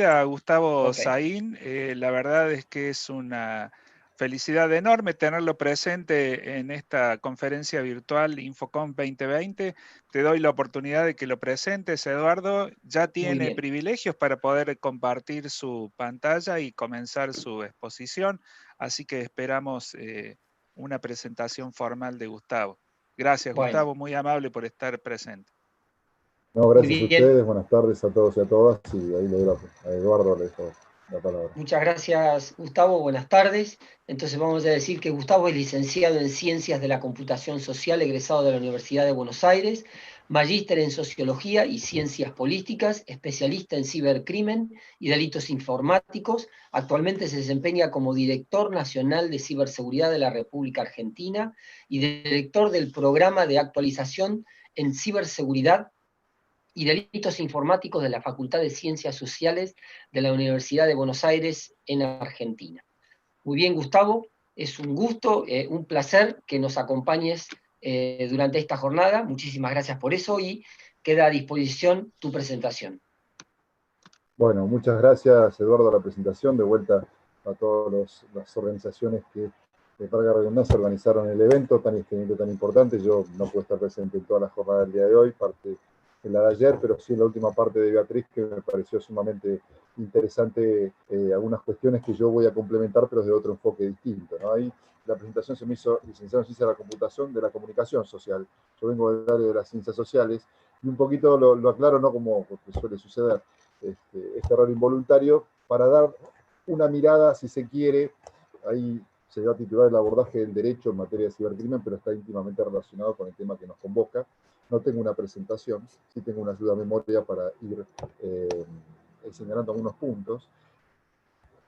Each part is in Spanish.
a Gustavo Ok. Saín. La verdad es que es una felicidad enorme tenerlo presente en esta conferencia virtual Infocom 2020. Te doy la oportunidad de que lo presentes, Eduardo. Ya Muy tiene bien. privilegios para poder compartir su pantalla y comenzar su exposición, así que esperamos una presentación formal de Gustavo. Gracias, Bueno, Gustavo, muy amable por estar presente. No, muy gracias a bien. ustedes, buenas tardes a todos y a todas, y ahí le doy a Eduardo le dejo la palabra. Muchas gracias, Gustavo. Buenas tardes. Entonces vamos a decir que Gustavo es licenciado en Ciencias de la Computación Social, egresado de la Universidad de Buenos Aires, magíster en Sociología y Ciencias Políticas, especialista en cibercrimen y delitos informáticos. Actualmente se desempeña como director nacional de ciberseguridad de la República Argentina y director del programa de actualización en ciberseguridad y Delitos Informáticos de la Facultad de Ciencias Sociales de la Universidad de Buenos Aires en Argentina. Muy bien, Gustavo, es un gusto, un placer que nos acompañes durante esta jornada. Muchísimas gracias por eso y queda a disposición tu presentación. Bueno, muchas gracias, Eduardo, a la presentación. De vuelta a todas las organizaciones que, para la redundancia, organizaron el evento tan extendido, tan importante. Yo no puedo estar presente en toda la jornada del día de hoy, parte de la de ayer, pero sí en la última parte de Beatriz, que me pareció sumamente interesante, algunas cuestiones que yo voy a complementar, pero desde otro enfoque distinto, ¿no? Ahí la presentación se me hizo licenciado en Ciencia de la Computación, de la Comunicación Social. Yo vengo del área de las ciencias sociales, y un poquito lo aclaro, no como suele suceder, este error involuntario, para dar una mirada, si se quiere, ahí se va a titular el abordaje del derecho en materia de cibercrimen, pero está íntimamente relacionado con el tema que nos convoca. No tengo una presentación, sí tengo una ayuda a memoria para ir señalando algunos puntos.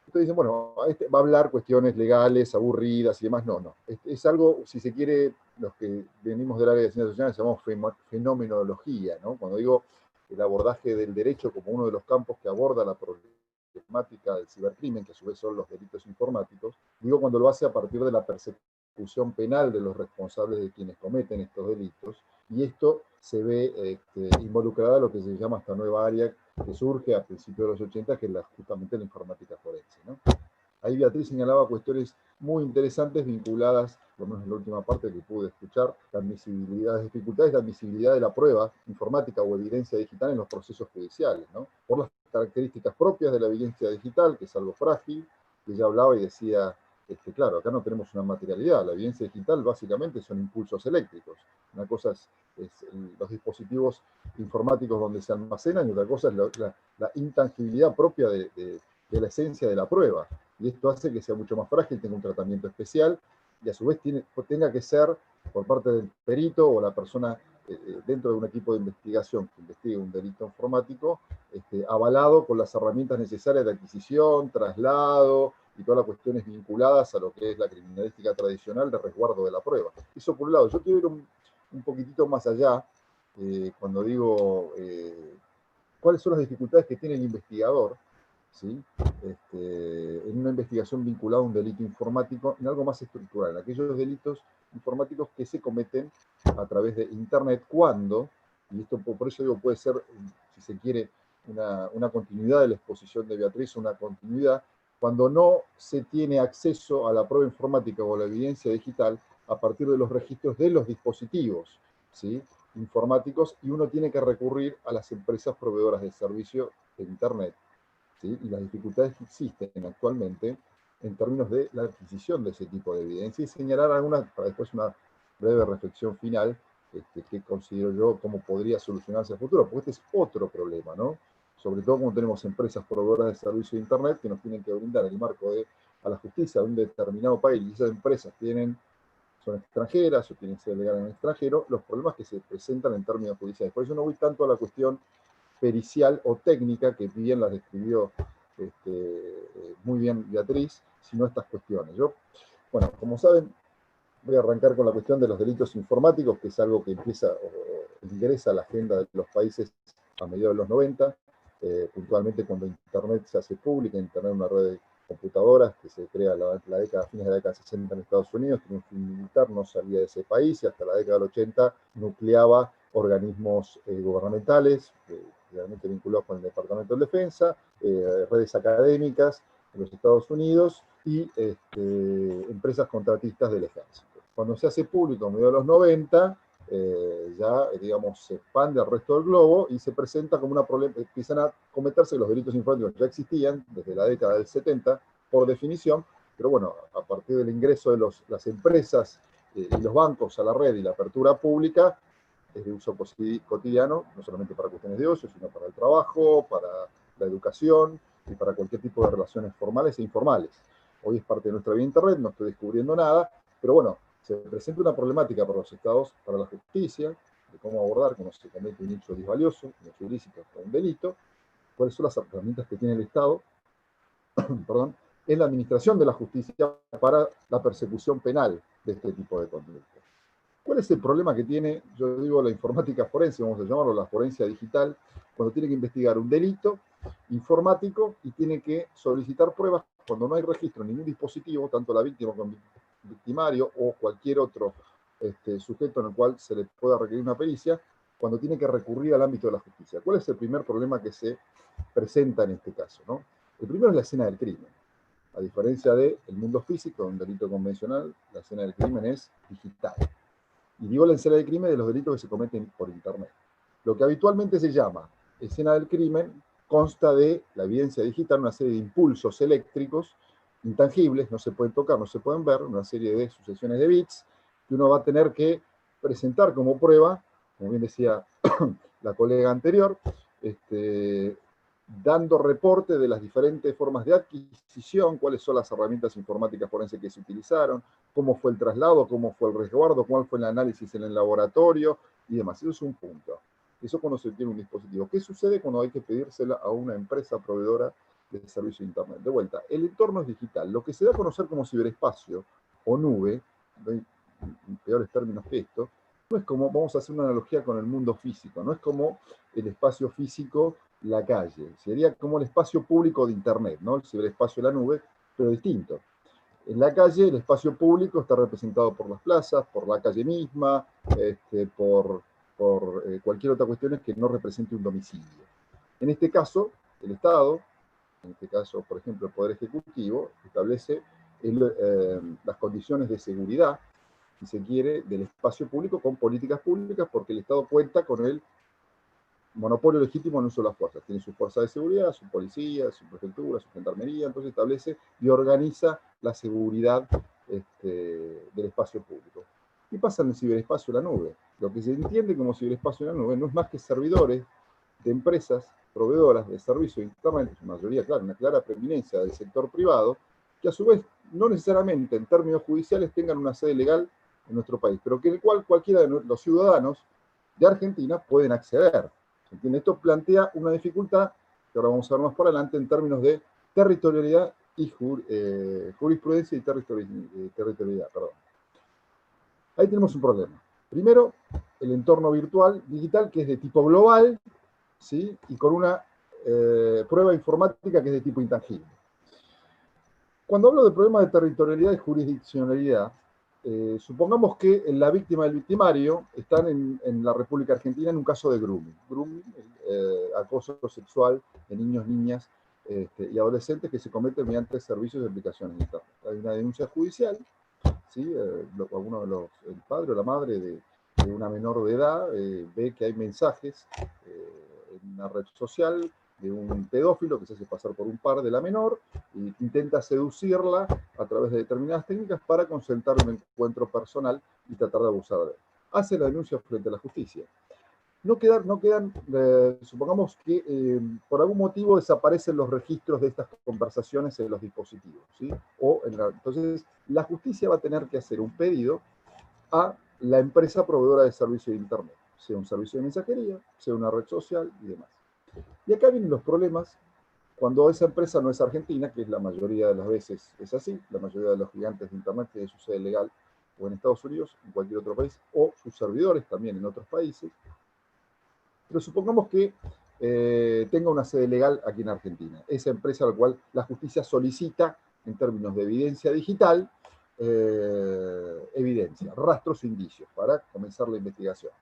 Entonces dicen, bueno, va a hablar cuestiones legales, aburridas y demás. No, no. Es algo, si se quiere, los que venimos del área de ciencias sociales llamamos fenomenología, ¿no? Cuando digo el abordaje del derecho como uno de los campos que aborda la problemática del cibercrimen, que a su vez son los delitos informáticos, digo cuando lo hace a partir de la persecución penal de los responsables de quienes cometen estos delitos, y esto se ve involucrada en lo que se llama esta nueva área que surge a principios de los 80, que es justamente la informática forense, ¿no? Ahí Beatriz señalaba cuestiones muy interesantes vinculadas, por lo menos en la última parte que pude escuchar, la admisibilidad, las dificultades de admisibilidad de la prueba informática o evidencia digital en los procesos judiciales, ¿no? Por las características propias de la evidencia digital, que es algo frágil, que ella hablaba y decía, claro, acá no tenemos una materialidad, la evidencia digital básicamente son impulsos eléctricos. Una cosa es los dispositivos informáticos donde se almacenan y otra cosa es la intangibilidad propia de la esencia de la prueba. Y esto hace que sea mucho más frágil, tenga un tratamiento especial y a su vez tenga que ser por parte del perito o la persona dentro de un equipo de investigación que investigue un delito informático, avalado con las herramientas necesarias de adquisición, traslado y todas las cuestiones vinculadas a lo que es la criminalística tradicional de resguardo de la prueba. Eso por un lado. Yo quiero ir un poquitito más allá cuando digo cuáles son las dificultades que tiene el investigador, ¿sí? En una investigación vinculada a un delito informático, en algo más estructural, en aquellos delitos informáticos que se cometen a través de Internet, cuando, y esto por eso digo, puede ser, si se quiere, una continuidad de la exposición de Beatriz, una continuidad, cuando no se tiene acceso a la prueba informática o a la evidencia digital a partir de los registros de los dispositivos, ¿sí? Informáticos, y uno tiene que recurrir a las empresas proveedoras de servicio de Internet, ¿sí? Y las dificultades que existen actualmente en términos de la adquisición de ese tipo de evidencia, y señalar algunas, para después una breve reflexión final, que considero yo cómo podría solucionarse a futuro, porque este es otro problema, ¿no? Sobre todo cuando tenemos empresas proveedoras de servicio de Internet que nos tienen que brindar el marco a la justicia de un determinado país, y esas empresas son extranjeras o tienen que ser legal en el extranjero, los problemas que se presentan en términos judiciales. Por eso no voy tanto a la cuestión pericial o técnica, que bien las describió muy bien Beatriz, sino estas cuestiones. Bueno, como saben, voy a arrancar con la cuestión de los delitos informáticos, que es algo que ingresa a la agenda de los países a mediados de los 90, puntualmente cuando Internet se hace pública, Internet es una red de computadoras que se crea a fines de la década 60 en Estados Unidos, tiene un fin militar, no salía de ese país, y hasta la década del 80 nucleaba organismos gubernamentales, realmente vinculados con el Departamento de Defensa, redes académicas en los Estados Unidos y empresas contratistas del ejército. Cuando se hace público en medio de los 90, ya, digamos, se expande al resto del globo y se presenta como una problema, empiezan a cometerse los delitos informáticos que ya existían desde la década del 70, por definición, pero bueno, a partir del ingreso de las empresas y los bancos a la red y la apertura pública, es de uso cotidiano, no solamente para cuestiones de ocio, sino para el trabajo, para la educación y para cualquier tipo de relaciones formales e informales. Hoy es parte de nuestra vida Internet, no estoy descubriendo nada, pero bueno, se presenta una problemática para los estados, para la justicia, de cómo abordar cuando se comete un hecho disvalioso, un hecho ilícito o un delito, cuáles son las herramientas que tiene el Estado, perdón, en la administración de la justicia para la persecución penal de este tipo de conductas. ¿Cuál es el problema que tiene, yo digo, la informática forense, vamos a llamarlo la forencia digital, cuando tiene que investigar un delito informático y tiene que solicitar pruebas cuando no hay registro en ningún dispositivo, tanto la víctima como el victimario o cualquier otro sujeto en el cual se le pueda requerir una pericia, cuando tiene que recurrir al ámbito de la justicia? ¿Cuál es el primer problema que se presenta en este caso, ¿no? El primero es la escena del crimen. A diferencia del mundo físico, de un delito convencional, la escena del crimen es digital. Y digo la escena del crimen de los delitos que se cometen por Internet. Lo que habitualmente se llama escena del crimen consta de la evidencia digital, una serie de impulsos eléctricos intangibles, no se pueden tocar, no se pueden ver, una serie de sucesiones de bits que uno va a tener que presentar como prueba, como bien decía la colega anterior, dando reporte de las diferentes formas de adquisición, cuáles son las herramientas informáticas forenses que se utilizaron, cómo fue el traslado, cómo fue el resguardo, cuál fue el análisis en el laboratorio y demás. Eso es un punto. Eso cuando se tiene un dispositivo. ¿Qué sucede cuando hay que pedírsela a una empresa proveedora de servicio de Internet? De vuelta, el entorno es digital. Lo que se da a conocer como ciberespacio o nube, en peores términos que esto, no es como, vamos a hacer una analogía con el mundo físico, no es como el espacio físico, la calle, sería como el espacio público de Internet, ¿no? El ciberespacio de la nube, pero distinto. En la calle, el espacio público está representado por las plazas, por la calle misma, por cualquier otra cuestión que no represente un domicilio. En este caso, el Estado, en este caso, por ejemplo, el Poder Ejecutivo, establece las condiciones de seguridad, si se quiere, del espacio público con políticas públicas, porque el Estado cuenta con el monopolio legítimo en un uso de las fuerzas. Tiene su fuerza de seguridad, su policía, su prefectura, su gendarmería, entonces establece y organiza la seguridad del espacio público. ¿Qué pasa en el ciberespacio de la nube? Lo que se entiende como ciberespacio de la nube no es más que servidores de empresas proveedoras de servicios de Internet, en su mayoría, claro, una clara preeminencia del sector privado, que a su vez no necesariamente en términos judiciales tengan una sede legal en nuestro país, pero que en el cual cualquiera de los ciudadanos de Argentina pueden acceder. Esto plantea una dificultad, que ahora vamos a ver más para adelante, en términos de territorialidad y jurisprudencia y territorialidad. Perdón. Ahí tenemos un problema. Primero, el entorno virtual digital, que es de tipo global, ¿sí? Y con una prueba informática que es de tipo intangible. Cuando hablo de problemas de territorialidad y jurisdiccionalidad, supongamos que la víctima y el victimario están en la República Argentina en un caso de grooming. Grooming, acoso sexual de niños, niñas y adolescentes que se comete mediante servicios de aplicaciones de Internet. Hay una denuncia judicial, ¿sí? El padre o la madre de una menor de edad ve que hay mensajes en una red social de un pedófilo que se hace pasar por un par de la menor e intenta seducirla a través de determinadas técnicas para concentrar un encuentro personal y tratar de abusar de él. Hace la denuncia frente a la justicia. No quedan supongamos que por algún motivo desaparecen los registros de estas conversaciones en los dispositivos, ¿sí? Entonces, la justicia va a tener que hacer un pedido a la empresa proveedora de servicio de Internet, sea un servicio de mensajería, sea una red social y demás. Y acá vienen los problemas cuando esa empresa no es argentina, que es la mayoría de las veces es así, la mayoría de los gigantes de Internet tienen su sede legal o en Estados Unidos, en cualquier otro país, o sus servidores también en otros países. Pero supongamos que tenga una sede legal aquí en Argentina. Esa empresa a la cual la justicia solicita, en términos de evidencia digital, evidencia, rastros e indicios para comenzar la investigación.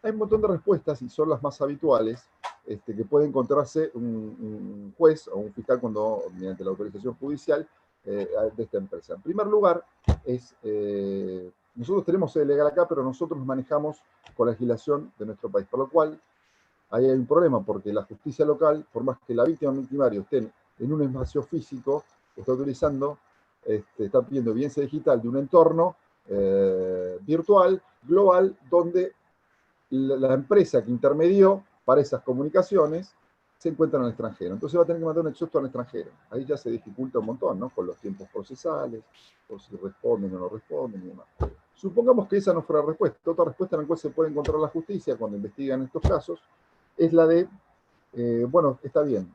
Hay un montón de respuestas y son las más habituales que puede encontrarse un juez o un fiscal cuando, mediante la autorización judicial de esta empresa. En primer lugar, nosotros tenemos sede legal acá, pero nosotros nos manejamos con la legislación de nuestro país, por lo cual ahí hay un problema, porque la justicia local, por más que la víctima o el victimario estén en un espacio físico, está utilizando, está pidiendo evidencia digital de un entorno virtual, global, donde la empresa que intermedió para esas comunicaciones se encuentra en el extranjero. Entonces va a tener que mandar un exhausto al extranjero. Ahí ya se dificulta un montón, ¿no? Con los tiempos procesales, o si responden o no responden y demás. Supongamos que esa no fuera la respuesta. Otra respuesta en la cual se puede encontrar la justicia cuando investigan estos casos es la de, bueno, está bien,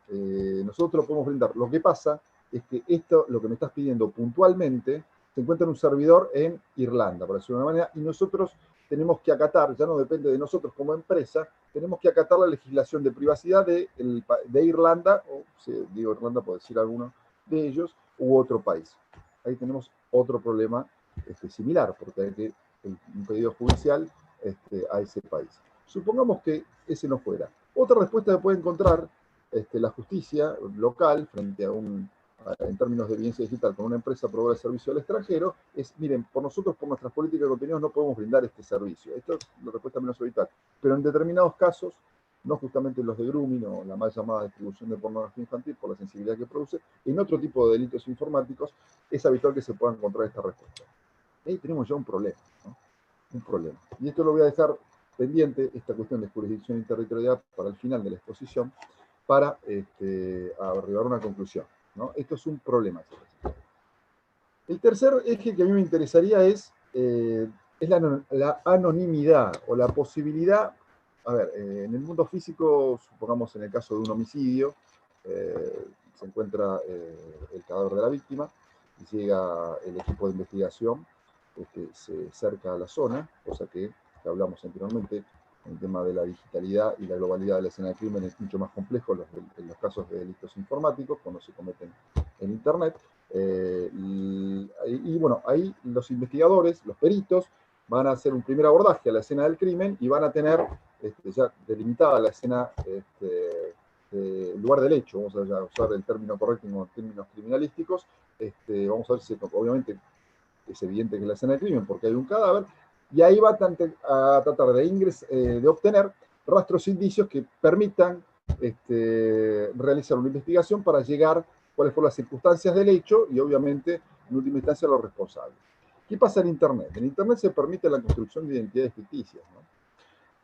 nosotros lo podemos brindar. Lo que pasa es que esto, lo que me estás pidiendo puntualmente, se encuentra en un servidor en Irlanda, por decirlo de una manera, y nosotros tenemos que acatar, ya no depende de nosotros como empresa, tenemos que acatar la legislación de privacidad de Irlanda, o si digo Irlanda, puedo decir alguno de ellos, u otro país. Ahí tenemos otro problema similar, porque hay que un pedido judicial a ese país. Supongamos que ese no fuera. Otra respuesta que puede encontrar la justicia local frente a en términos de evidencia digital con una empresa proveedora de servicio al extranjero, es, miren, por nosotros, por nuestras políticas de contenidos, no podemos brindar este servicio. Esto es la respuesta menos habitual. Pero en determinados casos, no justamente los de grooming o la mal llamada distribución de pornografía infantil por la sensibilidad que produce, en otro tipo de delitos informáticos, es habitual que se pueda encontrar esta respuesta. Ahí tenemos ya un problema, ¿no? Un problema. Y esto lo voy a dejar pendiente, esta cuestión de jurisdicción y territorialidad, para el final de la exposición, para arribar a una conclusión, ¿no? Esto es un problema. El tercer eje que a mí me interesaría es la anonimidad o la posibilidad, a ver, en el mundo físico, supongamos en el caso de un homicidio, se encuentra el cadáver de la víctima, y llega el equipo de investigación, se acerca a la zona, cosa que hablamos anteriormente. El tema de la digitalidad y la globalidad de la escena del crimen es mucho más complejo en los casos de delitos informáticos, cuando se cometen en Internet. Y bueno, ahí los investigadores, los peritos, van a hacer un primer abordaje a la escena del crimen y van a tener ya delimitada la escena, el lugar del hecho, vamos a usar el término correcto en términos criminalísticos. Vamos a ver si, obviamente, es evidente que es la escena del crimen porque hay un cadáver, y ahí va a tratar de obtener rastros indicios que permitan realizar una investigación para llegar cuáles fueron las circunstancias del hecho y obviamente en última instancia los responsables. ¿Qué pasa en Internet? En Internet se permite la construcción de identidades ficticias, ¿no?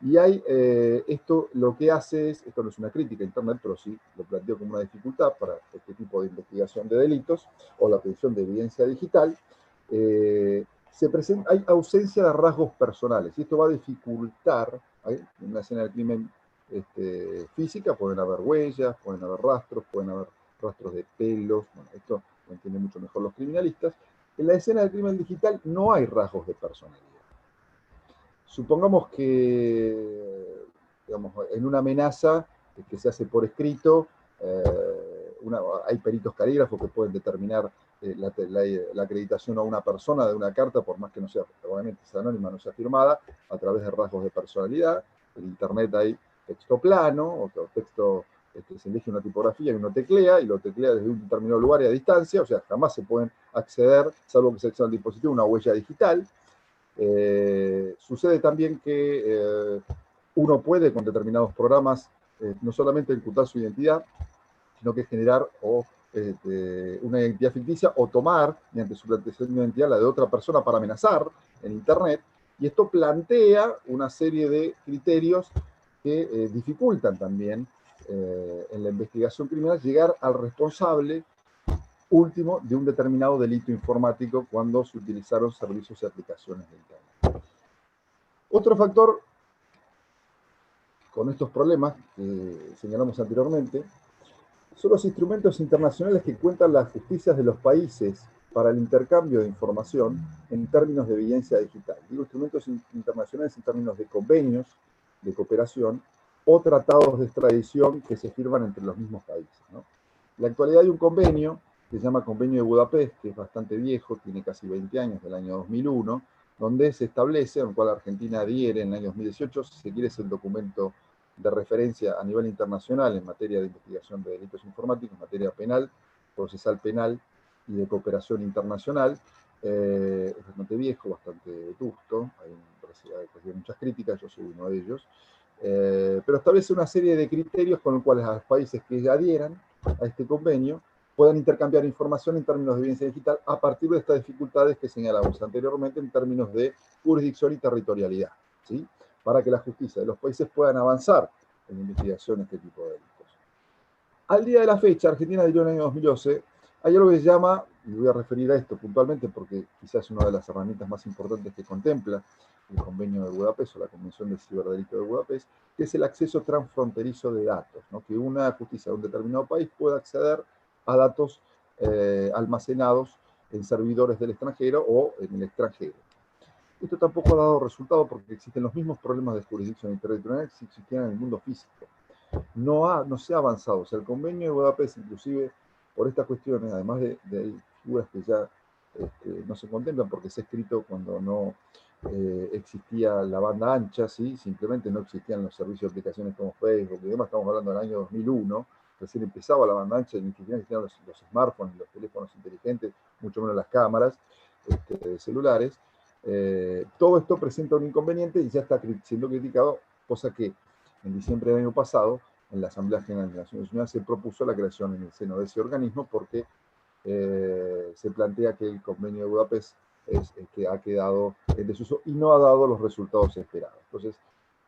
Y hay, esto lo que hace es, esto no es una crítica a Internet, pero sí lo planteo como una dificultad para este tipo de investigación de delitos o la obtención de evidencia digital. Hay ausencia de rasgos personales y esto va a dificultar, en una escena del crimen física pueden haber huellas, pueden haber rastros, pueden haber rastros de pelos, bueno, esto lo entienden mucho mejor los criminalistas. En la escena del crimen digital no hay rasgos de personalidad. Supongamos que, digamos, en una amenaza que se hace por escrito, hay peritos calígrafos que pueden determinar la acreditación a una persona de una carta, por más que no sea, obviamente, sea anónima, no sea firmada, a través de rasgos de personalidad. En Internet hay texto plano, o texto, se elige una tipografía y uno teclea, y lo teclea desde un determinado lugar y a distancia, o sea, jamás se pueden acceder, salvo que se acceda al dispositivo, una huella digital. Sucede también que uno puede, con determinados programas, no solamente imputar su identidad, sino que generar una identidad ficticia o tomar, mediante su plantación de identidad, la de otra persona para amenazar en Internet. Y esto plantea una serie de criterios que dificultan también en la investigación criminal llegar al responsable último de un determinado delito informático cuando se utilizaron servicios y aplicaciones de Internet. Otro factor con estos problemas que señalamos anteriormente son los instrumentos internacionales que cuentan las justicias de los países para el intercambio de información en términos de evidencia digital. Digo instrumentos internacionales en términos de convenios de cooperación o tratados de extradición que se firman entre los mismos países, ¿no? En la actualidad hay un convenio que se llama Convenio de Budapest, que es bastante viejo, tiene casi 20 años, del año 2001, donde se establece, al cual Argentina adhiere en el año 2018, si se quiere es el documento de referencia a nivel internacional en materia de investigación de delitos informáticos, en materia penal, procesal penal y de cooperación internacional. Es bastante viejo, bastante vetusto, hay muchas críticas, yo soy uno de ellos, pero establece una serie de criterios con los cuales a los países que adhieran a este convenio puedan intercambiar información en términos de evidencia digital a partir de estas dificultades que señalamos anteriormente en términos de jurisdicción y territorialidad, ¿sí? Para que la justicia de los países puedan avanzar en investigación de este tipo de delitos. Al día de la fecha, Argentina adhirió en el año 2012, hay algo que se llama, y voy a referir a esto puntualmente porque quizás es una de las herramientas más importantes que contempla el Convenio de Budapest o la Convención del Ciberdelito de Budapest, que es el acceso transfronterizo de datos, ¿no? Que una justicia de un determinado país pueda acceder a datos almacenados en servidores del extranjero o en el extranjero. Esto tampoco ha dado resultado porque existen los mismos problemas de jurisdicción y territorial que existían en el mundo físico. No se ha avanzado. O sea, el convenio de Budapest, inclusive por estas cuestiones, además de figuras que ya no se contemplan porque se ha escrito cuando no existía la banda ancha, ¿sí? Simplemente no existían los servicios de aplicaciones como Facebook y demás, estamos hablando del año 2001, recién empezaba la banda ancha, ni siquiera existían los smartphones, los teléfonos inteligentes, mucho menos las cámaras celulares. Todo esto presenta un inconveniente y ya está siendo criticado, cosa que en diciembre del año pasado, en la Asamblea General de Naciones Unidas se propuso la creación en el seno de ese organismo porque se plantea que el convenio de Budapest que ha quedado en desuso y no ha dado los resultados esperados. Entonces,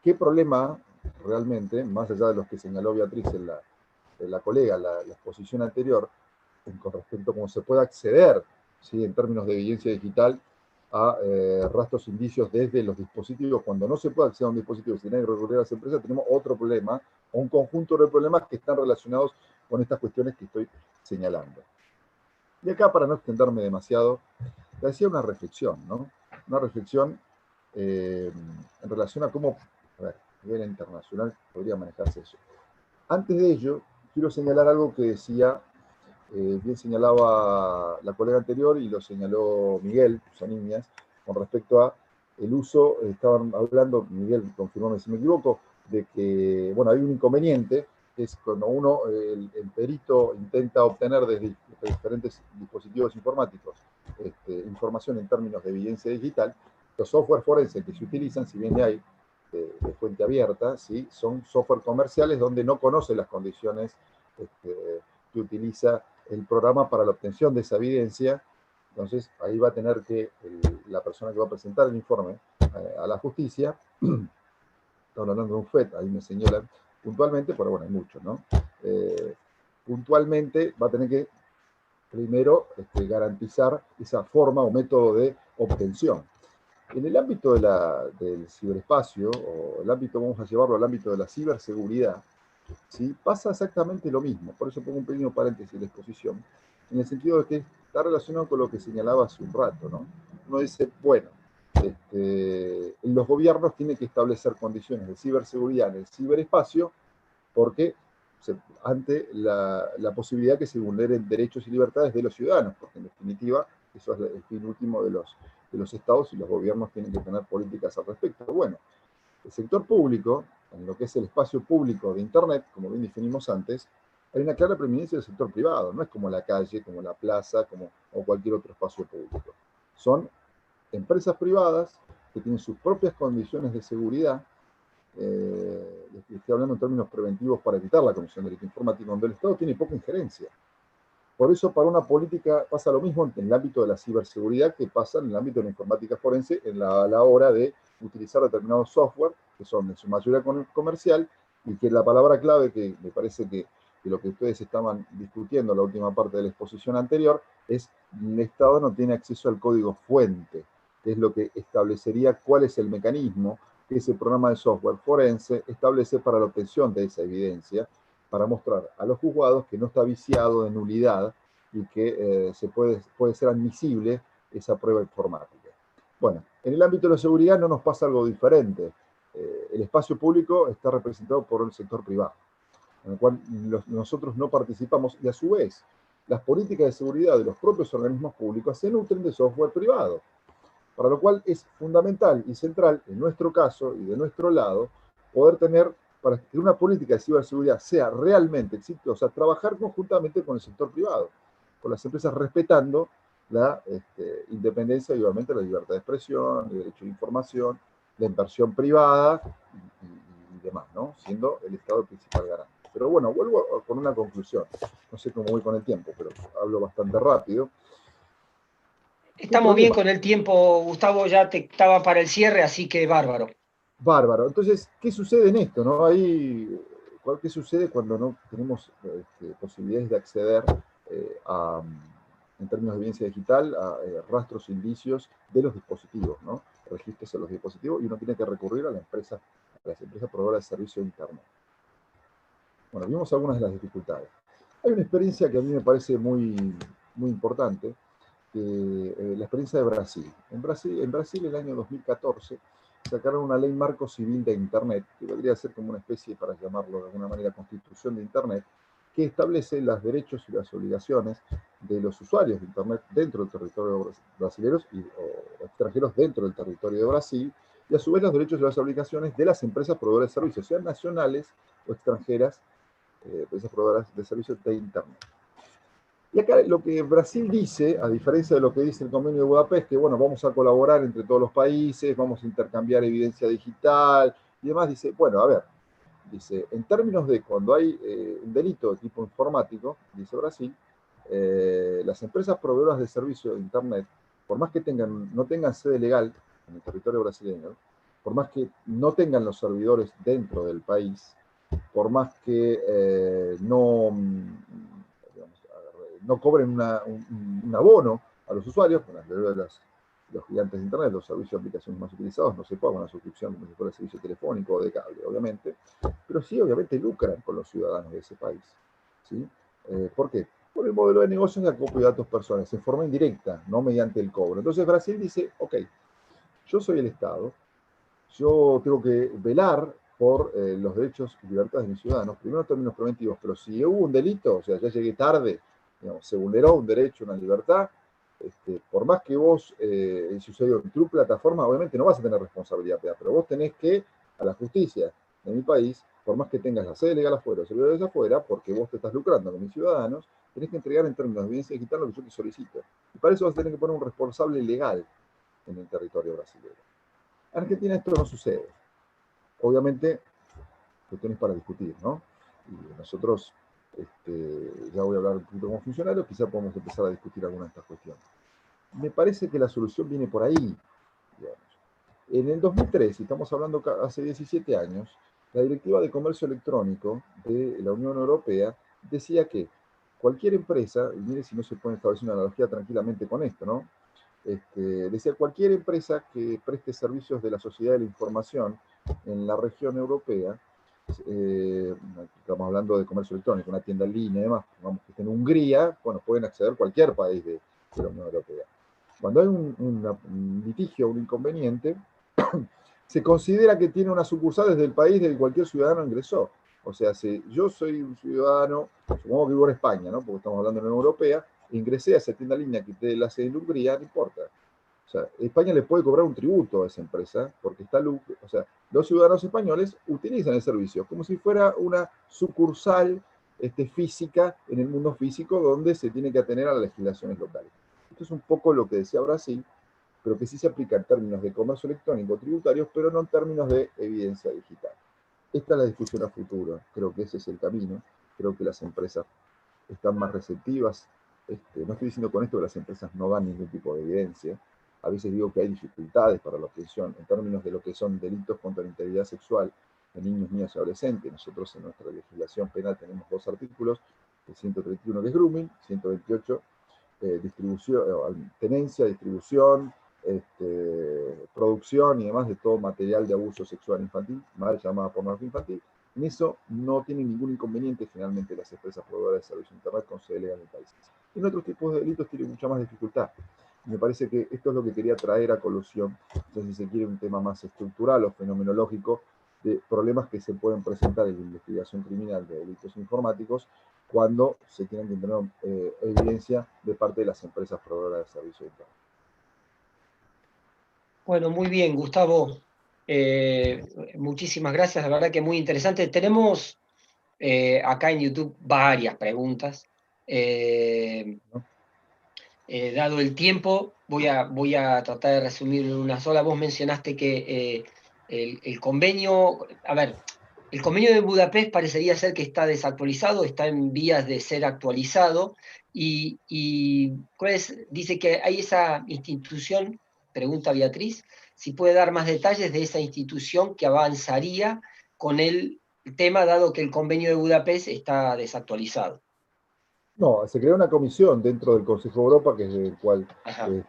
¿qué problema realmente, más allá de los que señaló Beatriz en la colega, la exposición anterior, con respecto a cómo se puede acceder, ¿sí? En términos de evidencia digital, a rastros indicios desde los dispositivos? Cuando no se puede acceder a un dispositivo sin recurrir a las empresas, tenemos otro problema, o un conjunto de problemas que están relacionados con estas cuestiones que estoy señalando. Y acá, para no extenderme demasiado, le hacía una reflexión, ¿no? Una reflexión en relación a cómo, a nivel internacional, podría manejarse eso. Antes de ello, quiero señalar algo que decía, bien señalaba la colega anterior y lo señaló Miguel Saniñas, con respecto a el uso, estaban hablando, Miguel, confirmame si me equivoco, de que, bueno, hay un inconveniente, que es cuando uno, el perito intenta obtener desde diferentes dispositivos informáticos información en términos de evidencia digital, los software forenses que se utilizan, si bien hay de fuente abierta, ¿sí? Son software comerciales donde no conoce las condiciones que utiliza el programa para la obtención de esa evidencia. Entonces, ahí va a tener que la persona que va a presentar el informe a la justicia, estamos hablando de un FET, ahí me señalan puntualmente, pero bueno, hay muchos, ¿no? Puntualmente va a tener que primero garantizar esa forma o método de obtención. En el ámbito del ciberespacio, o el ámbito, vamos a llevarlo al ámbito de la ciberseguridad, ¿sí? Pasa exactamente lo mismo. Por eso pongo un pequeño paréntesis en la exposición, en el sentido de que está relacionado con lo que señalaba hace un rato, ¿no? Uno dice, bueno, los gobiernos tienen que establecer condiciones de ciberseguridad en el ciberespacio porque ante la posibilidad que se vulneren derechos y libertades de los ciudadanos, porque en definitiva eso es el fin último de los estados y los gobiernos tienen que tener políticas al respecto. Bueno, el sector público, en lo que es el espacio público de Internet, como bien definimos antes, hay una clara preeminencia del sector privado, no es como la calle, como la plaza, o cualquier otro espacio público. Son empresas privadas que tienen sus propias condiciones de seguridad, estoy hablando en términos preventivos para evitar la comisión de delito informático, donde el Estado tiene poca injerencia. Por eso, para una política pasa lo mismo en el ámbito de la ciberseguridad que pasa en el ámbito de la informática forense a la hora de utilizar determinados software, que son en su mayoría comercial, y que la palabra clave, que me parece que lo que ustedes estaban discutiendo en la última parte de la exposición anterior, es el Estado no tiene acceso al código fuente, que es lo que establecería cuál es el mecanismo que ese programa de software forense establece para la obtención de esa evidencia, para mostrar a los juzgados que no está viciado de nulidad y que puede ser admisible esa prueba informática. Bueno, en el ámbito de la seguridad no nos pasa algo diferente. El espacio público está representado por el sector privado, en el cual nosotros no participamos, y a su vez, las políticas de seguridad de los propios organismos públicos se nutren de software privado, para lo cual es fundamental y central, en nuestro caso y de nuestro lado, poder tener para que una política de ciberseguridad sea realmente exitosa, trabajar conjuntamente con el sector privado, con las empresas respetando la independencia y obviamente la libertad de expresión, el derecho de información, la inversión privada y demás, ¿no? Siendo el Estado el principal garante. Pero bueno, vuelvo con una conclusión. No sé cómo voy con el tiempo, pero hablo bastante rápido. Estamos bien con el tiempo, Gustavo, ya te estaba para el cierre, así que bárbaro. Bárbaro. Entonces, ¿qué sucede en esto, no? ¿Qué sucede cuando no tenemos posibilidades de acceder en términos de evidencia digital, a rastros, indicios de los dispositivos, ¿no? Registros en los dispositivos, y uno tiene que recurrir a las empresas proveedoras de servicio de Internet? Bueno, vimos algunas de las dificultades. Hay una experiencia que a mí me parece muy, muy importante, la experiencia de Brasil. En Brasil, el año 2014, sacaron una ley marco civil de Internet, que podría ser como una especie, para llamarlo de alguna manera, constitución de Internet, que establece los derechos y las obligaciones de los usuarios de Internet dentro del territorio brasileño o extranjeros dentro del territorio de Brasil, y a su vez los derechos y las obligaciones de las empresas proveedoras de servicios, sean nacionales o extranjeras, empresas proveedoras de servicios de Internet. Y acá lo que Brasil dice, a diferencia de lo que dice el convenio de Budapest, que bueno, vamos a colaborar entre todos los países, vamos a intercambiar evidencia digital y demás, dice, bueno, a ver, dice, en términos de cuando hay un delito de tipo informático, dice Brasil, las empresas proveedoras de servicio de Internet, por más que no tengan sede legal en el territorio brasileño, por más que no tengan los servidores dentro del país, por más que no cobren un abono a los usuarios, con las de los gigantes de Internet, los servicios de aplicaciones más utilizados, no se paga una suscripción como si fuera el servicio telefónico o de cable, obviamente, pero sí, obviamente, lucran con los ciudadanos de ese país. ¿Sí? ¿Por qué? Por el modelo de negocios de acopio de datos personales, en forma indirecta, no mediante el cobro. Entonces Brasil dice, ok, yo soy el Estado, yo tengo que velar por los derechos y libertades de mis ciudadanos, primero en términos preventivos, pero si hubo un delito, o sea, ya llegué tarde, digamos, se vulneró un derecho, una libertad, por más que vos sucedió en tu plataforma, obviamente no vas a tener responsabilidad, pero vos tenés que, a la justicia de mi país, por más que tengas la sede legal afuera o servidores afuera, porque vos te estás lucrando con mis ciudadanos, tenés que entregar en términos de evidencia digital lo que yo te solicito. Y para eso vas a tener que poner un responsable legal en el territorio brasileño. En Argentina esto no sucede. Obviamente, cuestiones para discutir, ¿no? Y nosotros, ya voy a hablar un poquito como funcionario, quizá podemos empezar a discutir algunas de estas cuestiones. Me parece que la solución viene por ahí, digamos. En el 2003, y estamos hablando hace 17 años, la Directiva de Comercio Electrónico de la Unión Europea decía que cualquier empresa, y mire si no se puede establecer una analogía tranquilamente con esto, ¿no? Decía, cualquier empresa que preste servicios de la sociedad de la información en la región europea, estamos hablando de comercio electrónico, una tienda en línea y demás, vamos, que esté en Hungría, bueno, pueden acceder a cualquier país de la Unión Europea. Cuando hay un litigio, un inconveniente, se considera que tiene una sucursal desde el país del cualquier ciudadano ingresó. O sea, si yo soy un ciudadano, supongo que vivo en España, ¿no? Porque estamos hablando de la Unión Europea, ingresé a esa tienda en línea que te la hace en Hungría, no importa. O sea, España le puede cobrar un tributo a esa empresa, porque o sea, los ciudadanos españoles utilizan el servicio como si fuera una sucursal física en el mundo físico donde se tiene que atener a las legislaciones locales. Esto es un poco lo que decía Brasil, pero que sí se aplica en términos de comercio electrónico tributarios, pero no en términos de evidencia digital. Esta es la discusión a futuro, creo que ese es el camino, creo que las empresas están más receptivas. No estoy diciendo con esto que las empresas no dan ningún tipo de evidencia, a veces digo que hay dificultades para la obtención en términos de lo que son delitos contra la integridad sexual de niños, niñas y adolescentes. Nosotros en nuestra legislación penal tenemos dos artículos, el 131 que es grooming, 128 tenencia, distribución, producción y demás de todo material de abuso sexual infantil, mal llamada pornografía infantil. En eso no tienen ningún inconveniente generalmente las empresas proveedoras de servicios de Internet con sede legal en el país. En otros tipos de delitos tiene mucha más dificultad. Me parece que esto es lo que quería traer a colación, entonces si se quiere un tema más estructural o fenomenológico de problemas que se pueden presentar en la investigación criminal de delitos informáticos cuando se tienen que tener evidencia de parte de las empresas proveedoras de servicios de Internet. Bueno, muy bien, Gustavo. Muchísimas gracias, la verdad que muy interesante. Tenemos acá en YouTube varias preguntas. Dado el tiempo, voy a tratar de resumir en una sola. Vos mencionaste que el convenio, a ver, el convenio de Budapest parecería ser que está desactualizado, está en vías de ser actualizado, y dice que hay esa institución, pregunta Beatriz, si puede dar más detalles de esa institución que avanzaría con el tema, dado que el convenio de Budapest está desactualizado. No, se creó una comisión dentro del Consejo de Europa, que es el cual,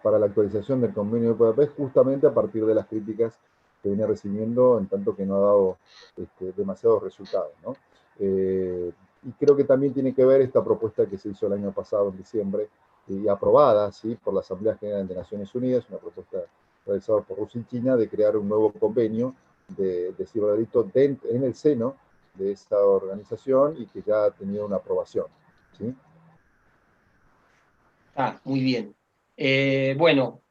para la actualización del convenio de Budapest, justamente a partir de las críticas que viene recibiendo, en tanto que no ha dado demasiados resultados, ¿no? Y creo que también tiene que ver esta propuesta que se hizo el año pasado, en diciembre, y aprobada, ¿sí?, por la Asamblea General de Naciones Unidas, una propuesta realizada por Rusia y China, de crear un nuevo convenio de ciberdelito en el seno de esta organización, y que ya ha tenido una aprobación, ¿sí? Muy bien. Bueno,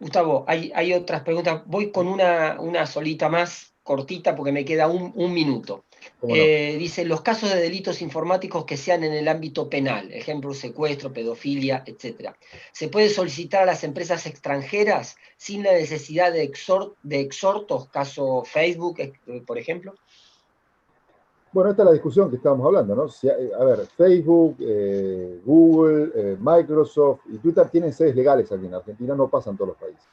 Gustavo, hay otras preguntas. Voy con una solita más, cortita, porque me queda un minuto. ¿Cómo no? Dice, los casos de delitos informáticos que sean en el ámbito penal, ejemplo, secuestro, pedofilia, etc. ¿Se puede solicitar a las empresas extranjeras sin la necesidad de exhortos, caso Facebook, por ejemplo? Bueno, esta es la discusión que estábamos hablando, ¿no? A ver, Facebook, Google, Microsoft y Twitter tienen sedes legales aquí en Argentina, no pasan en todos los países.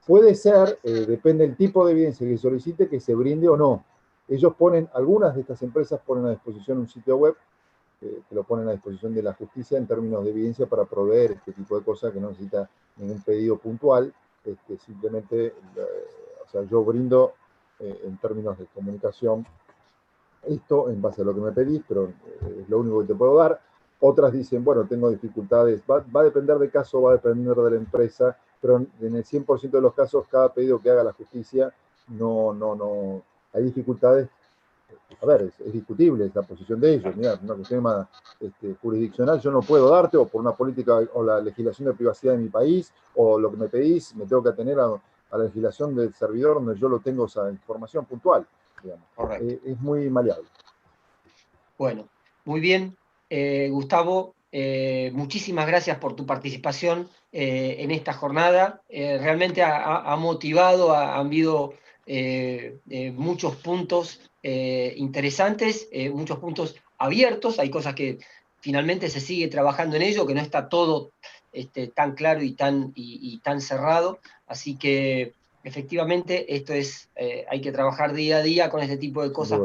Puede ser, depende del tipo de evidencia que solicite, que se brinde o no. Ellos algunas de estas empresas ponen a disposición un sitio web, que lo ponen a disposición de la justicia en términos de evidencia para proveer este tipo de cosas, que no necesita ningún pedido puntual. Simplemente, o sea, yo brindo en términos de comunicación esto en base a lo que me pedís, pero es lo único que te puedo dar. Otras dicen, bueno, tengo dificultades, va a depender del caso, va a depender de la empresa, pero en el 100% de los casos, cada pedido que haga la justicia, no, hay dificultades. A ver, es discutible la posición de ellos. Mira, una cuestión más jurisdiccional yo no puedo darte, o por una política o la legislación de privacidad de mi país, o lo que me pedís, me tengo que atener a la legislación del servidor donde yo lo tengo esa información puntual. Es muy maleable. Bueno, muy bien, Gustavo, muchísimas gracias por tu participación en esta jornada. Realmente ha motivado, han habido muchos puntos interesantes, muchos puntos abiertos. Hay cosas que finalmente se sigue trabajando en ello, que no está todo tan claro y tan cerrado. Así que efectivamente esto es, hay que trabajar día a día con este tipo de cosas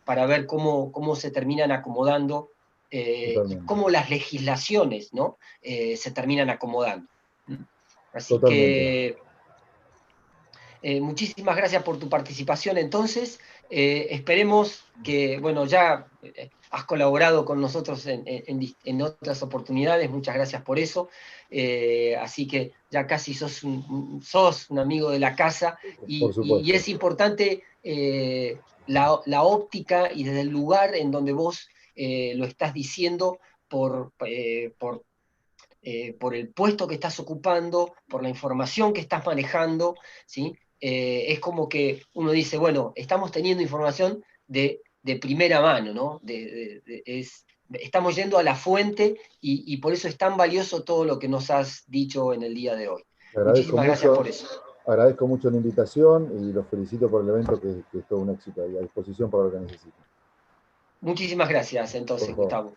para ver cómo se terminan acomodando y cómo las legislaciones, ¿no? Se terminan acomodando. Así Totalmente. que muchísimas gracias por tu participación entonces. Esperemos que, bueno, ya has colaborado con nosotros en otras oportunidades, muchas gracias por eso. Así que ya casi sos un amigo de la casa, y es importante la óptica y desde el lugar en donde vos lo estás diciendo por el puesto que estás ocupando, por la información que estás manejando, ¿sí? Es como que uno dice, bueno, estamos teniendo información de primera mano, ¿no? Estamos yendo a la fuente, y por eso es tan valioso todo lo que nos has dicho en el día de hoy. Muchísimas gracias por eso. Agradezco mucho la invitación y los felicito por el evento, que es todo un éxito, y a disposición para lo que necesiten. Muchísimas gracias entonces, Gustavo.